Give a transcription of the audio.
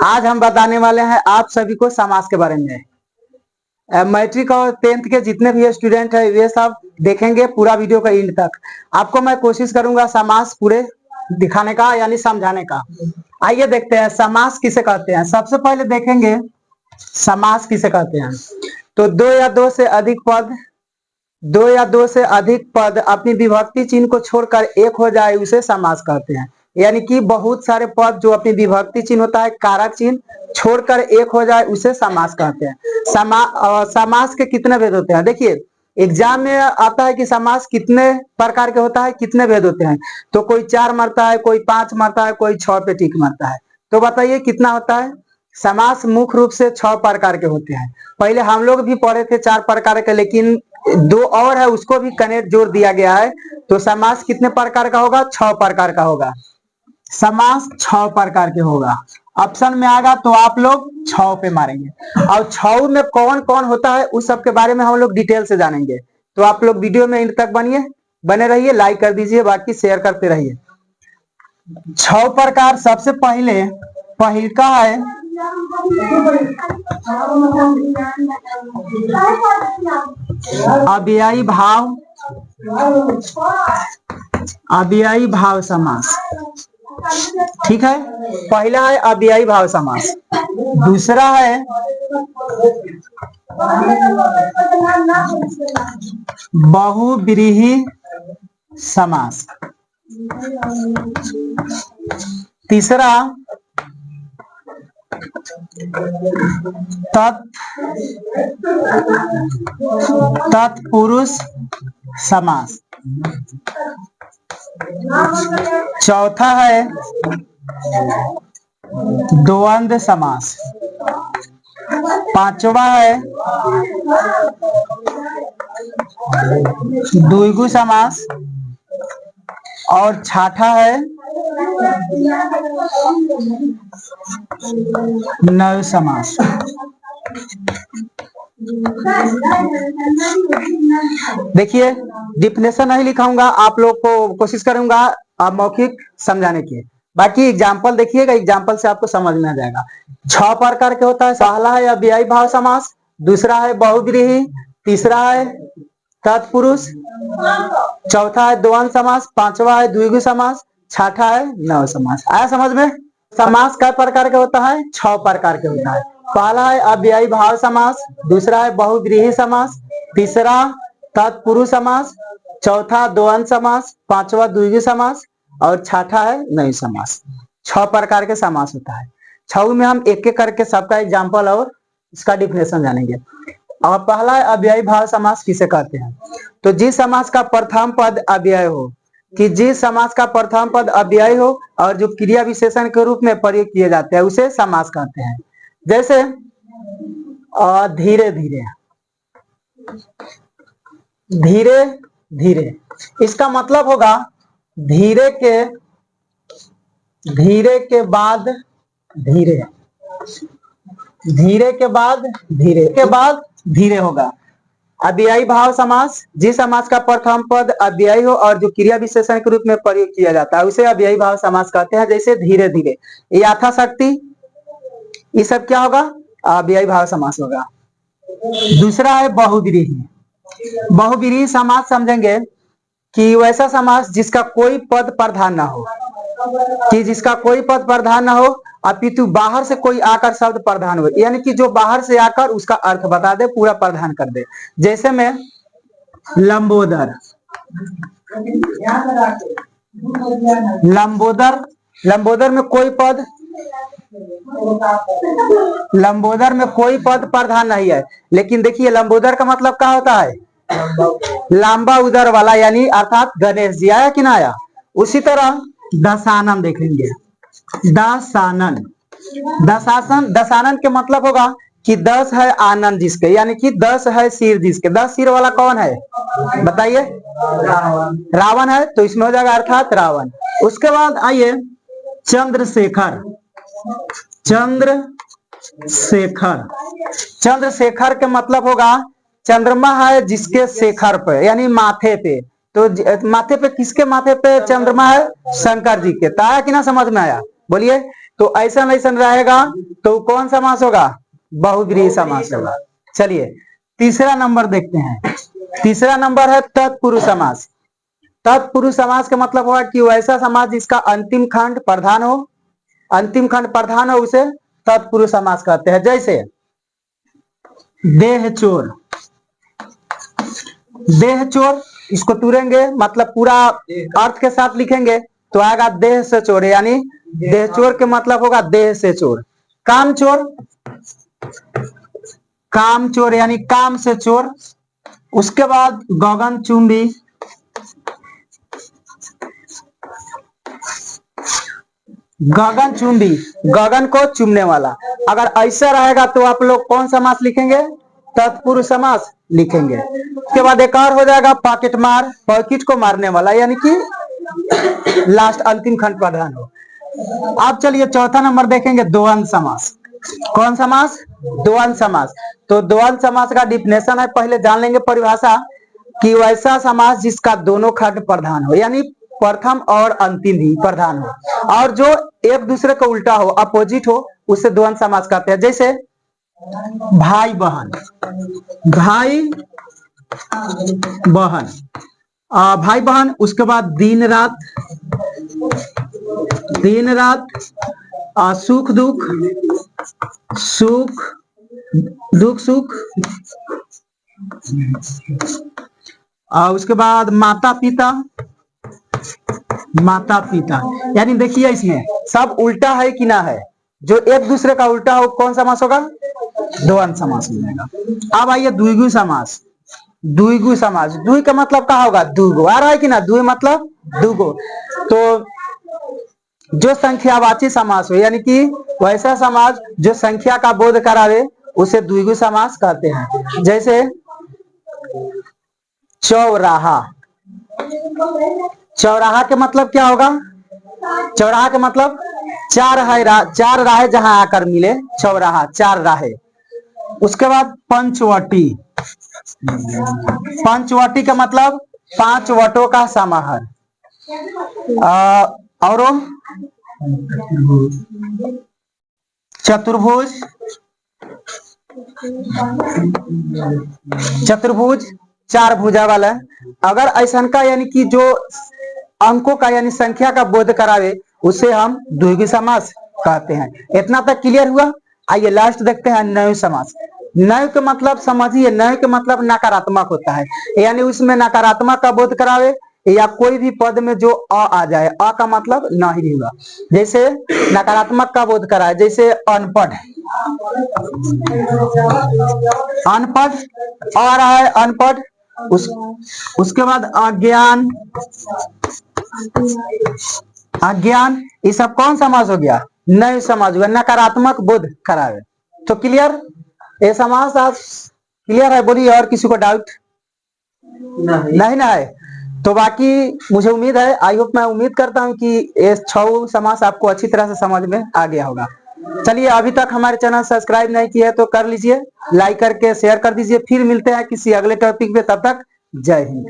आज हम बताने वाले हैं आप सभी को समास के बारे में। मैट्रिक और 10th के जितने भी स्टूडेंट है वे सब देखेंगे पूरा वीडियो का एंड तक। आपको मैं कोशिश करूंगा समास पूरे दिखाने का यानी समझाने का। आइए देखते हैं समास किसे कहते हैं। सबसे पहले देखेंगे समास किसे कहते हैं। तो दो या दो से अधिक पद अपनी विभक्ति चिन्ह को छोड़कर एक हो जाए उसे समास कहते हैं। यानी कि बहुत सारे पद जो अपनी विभक्ति चिन्ह होता है कारक चिन्ह छोड़कर एक हो जाए उसे समास कहते हैं। समास के कितने भेद होते हैं? देखिए एग्जाम में आता है कि समास कितने प्रकार के होता है, कितने भेद होते हैं। तो कोई 4 मारता है, कोई 5 मारता है, कोई 6 पे टिक मारता है। तो बताइए कितना होता है? समास मुख्य रूप से 6 प्रकार के होते हैं। पहले हम लोग भी पढ़े थे 4 प्रकार के, लेकिन 2 और है उसको भी कनेक्ट जोड़ दिया गया है। तो समास कितने प्रकार का होगा? 6 प्रकार का होगा। समास 6 प्रकार के होगा। ऑप्शन में आएगा तो आप लोग 6 पे मारेंगे। और 6 में कौन कौन होता है उस सब के बारे में हम लोग डिटेल से जानेंगे। तो आप लोग वीडियो में एंड तक बने रहिए, लाइक कर दीजिए, बाकी शेयर करते रहिए। 6 प्रकार। सबसे पहिलका है अव्ययी भाव समास। ठीक है, पहला है अव्ययी भाव समास। दूसरा है बहुव्रीहि समास। तीसरा तत्पुरुष समास। चौथा है द्वंद्व समास। पांचवा है द्विगु समास। और छठा है नव समास। देखिए डिफिनेशन नहीं लिखाऊंगा, आप लोग को कोशिश करूंगा आप मौखिक समझाने की। बाकी एग्जाम्पल देखिएगा, एग्जाम्पल से आपको समझ में आ जाएगा। 6 प्रकार के होता है। पहला है अव्ययी भाव समास, दूसरा है बहुव्रीहि, तीसरा है तत्पुरुष, चौथा है द्वंद्व समास, पांचवा है द्विगु समास, छठा है नव समास। आया समझ में? समास कई प्रकार के होता है? 6 प्रकार के होता है। पहला है अव्ययी भाव समास, दूसरा है बहुव्रीहि समास, तीसरा तत्पुरुष समास, चौथा द्वंद्व समास, पांचवा द्विगु समास और छठा है नव समास। 6 प्रकार के समास होता है। 6 में हम एक एक करके सबका एग्जाम्पल और इसका डिफिनेशन जानेंगे। और पहला है अव्ययी भाव समास किसे कहते हैं। तो जिस समास का प्रथम पद अव्यय हो, कि जिस समास का प्रथम पद अव्यय हो और जो क्रिया विशेषण के रूप में प्रयोग किए जाते हैं उसे समास कहते हैं। जैसे धीरे धीरे, इसका मतलब होगा धीरे के बाद धीरे होगा। अव्ययी भाव समास, जिस समास का प्रथम पद अव्ययी हो और जो क्रिया विशेषण के रूप में प्रयोग किया जाता है उसे अव्ययी भाव समास कहते हैं। जैसे धीरे धीरे, यथाशक्ति, ये सब क्या होगा? अव्ययी भाव समास होगा। दूसरा है बहुव्रीहि समास। समझेंगे कि वैसा समास जिसका कोई पद प्रधान ना हो, अपितु बाहर से कोई आकर शब्द प्रधान हो, यानी कि जो बाहर से आकर उसका अर्थ बता दे, पूरा प्रधान कर दे। जैसे में लंबोदर में कोई पद प्रधान नहीं है, लेकिन देखिए लंबोदर का मतलब क्या होता है? लंबा उदर वाला, यानी अर्थात गणेश जी। आया कि ना आया? उसी तरह दशानन देखेंगे। दशानन के मतलब होगा कि 10 है आनंद जिसके, यानी कि 10 है सिर जिसके। 10 सिर वाला कौन है बताइए? रावण है। तो इसमें हो जाएगा अर्थात रावण। उसके बाद आइए चंद्रशेखर के मतलब होगा चंद्रमा है जिसके शेखर पे, यानी माथे पे। तो माथे पे किसके माथे पे चंद्रमा है? शंकर जी के। तो आया कि ना समझ में आया? बोलिए। तो ऐसा रहेगा तो कौन समास होगा? बहुव्रीहि समास होगा। चलिए तीसरा नंबर देखते हैं। तीसरा नंबर है तत्पुरुष समास। तत्पुरुष समास का मतलब हुआ कि वैसा समास जिसका अंतिम खंड प्रधान हो, अंतिम खंड प्रधान हो उसे तत्पुरुष समास कहते हैं। जैसे देह चोर, देह चोर इसको तुरेंगे मतलब पूरा अर्थ के साथ लिखेंगे तो आएगा देह से चोर, यानी देह चोर के मतलब होगा देह से चोर। काम चोर, काम चोर यानी काम से चोर। उसके बाद गगन चुंबी, गगन चुंबी गगन को चूमने वाला। अगर ऐसा रहेगा तो आप लोग कौन समास लिखेंगे? तत्पुरुष समास लिखेंगे। उसके बाद एक और हो जाएगा पॉकेट मार, पॉकेट को मारने वाला यानी कि लास्ट अंतिम खंड प्रधान हो। अब चलिए चौथा नंबर देखेंगे द्वंद्व समास। कौन समास? द्वंद्व समास। तो द्वंद्व समास का डिफिनेशन है, पहले जान लेंगे परिभाषा कि वैसा समास जिसका दोनों खंड प्रधान हो, यानी प्रथम और अंतिम ही प्रधान हो, और जो एक दूसरे को उल्टा हो, अपोजिट हो, उसे द्वंद्व समास कहते हैं। जैसे भाई बहन, भाई बहन, भाई बहन। उसके बाद दिन रात, दिन रात, सुख दुख, सुख दुख सुख। उसके बाद माता पिता, माता पिता। यानी देखिए इसमें सब उल्टा है कि ना है, जो एक दूसरे का उल्टा हो कौन समास होगा? द्वंद्व समास मिलेगा। अब आइए द्विगु समास। द्विगु समास, द्वि का मतलब क्या होगा? दुगो। आ रहा है कि ना? द्वि मतलब दुगो। तो जो संख्यावाची समास हो, यानी कि वैसा समास जो संख्या का बोध करावे उसे द्विगु समास कहते हैं। जैसे चौराहा, चौराहा के मतलब क्या होगा? चौराहा के मतलब चार है, चार राहें जहां आकर मिले, चौराहा, चार राहें। उसके बाद पंचवटी, पंचवटी का मतलब पांच वटों का समाहार। और चतुर्भुज, चतुर्भुज चार भुजा वाला। अगर ऐसा का यानी कि जो अंकों का यानी संख्या का बोध करावे उसे हम द्विगु समास कहते हैं। इतना तक क्लियर हुआ? आइए लास्ट देखते हैं नैव समास। नैव के मतलब समझिए, नैव के मतलब नकारात्मक होता है, यानी उसमें नकारात्मक का बोध करावे या कोई भी पद में जो आ जाए, अ का मतलब नहीं होगा। जैसे नकारात्मक का बोध कराए, जैसे अनपढ़, अनपढ़ आ रहा है, अनपढ़। उसके बाद अज्ञान, अज्ञान, ये सब कौन समास हो गया? नैव समास हुआ, नकारात्मक बोध करावे। तो क्लियर? ये समास आज क्लियर है? बोलिए, और किसी को डाउट नहीं ना है? तो बाकी मुझे उम्मीद है, आई होप, मैं उम्मीद करता हूं कि ये 6 समास आपको अच्छी तरह से समझ में आ गया होगा। चलिए, अभी तक हमारे चैनल सब्सक्राइब नहीं किया है तो कर लीजिए, लाइक करके शेयर कर दीजिए। फिर मिलते हैं किसी अगले टॉपिक पे, तब तक जय हिंद।